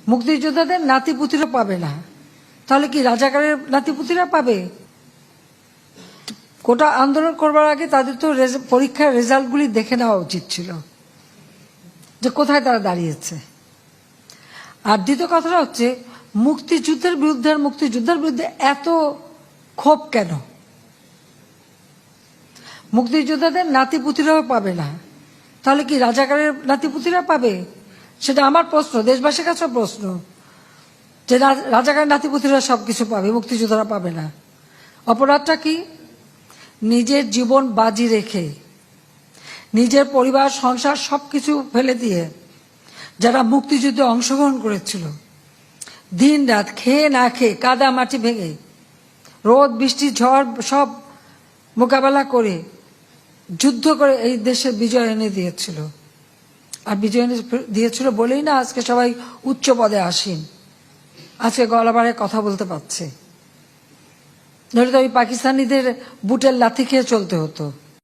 মুক্তিযোদ্ধাদের নাতিপুতিরা পাবে না, তাহলে কি রাজাকারের নাতিপুতিরা পাবে? কোটা আন্দোলন করবার আগে তাদের তো পরীক্ষার রেজাল্টগুলি দেখে নেওয়া উচিত ছিল যে কোথায় তারা দাঁড়িয়েছে। আর দ্বিতীয় কথাটা হচ্ছে মুক্তিযুদ্ধের বিরুদ্ধে আর মুক্তিযোদ্ধার বিরুদ্ধে এত ক্ষোভ কেন? মুক্তিযোদ্ধাদের নাতিপুতিরাও পাবে না, তাহলে কি রাজাকারের নাতিপুতিরা পাবে? সেটা আমার প্রশ্ন, দেশবাসীর কাছে প্রশ্ন, যে রাজাকারের নাতিপুতিরা সবকিছু পাবে, মুক্তিযোদ্ধারা পাবে না। অপরাধটা কি? নিজের জীবন বাজি রেখে, নিজের পরিবার সংসার সবকিছু ফেলে দিয়ে যারা মুক্তিযুদ্ধে অংশগ্রহণ করেছিল, দিন রাত খেয়ে না খেয়ে কাদা মাটি ভেঙে রোদ বৃষ্টি ঝড় সব মোকাবেলা করে যুদ্ধ করে এই দেশের বিজয় এনে দিয়েছিল। আর বিজয় এনে দিয়েছিল বলেই না আজকে সবাই উচ্চ পদে আসীন, আজকে গলাবারে কথা বলতে পারছে। নইলে তো ওই পাকিস্তানিদের বুটের লাথি খেয়ে চলতে হতো।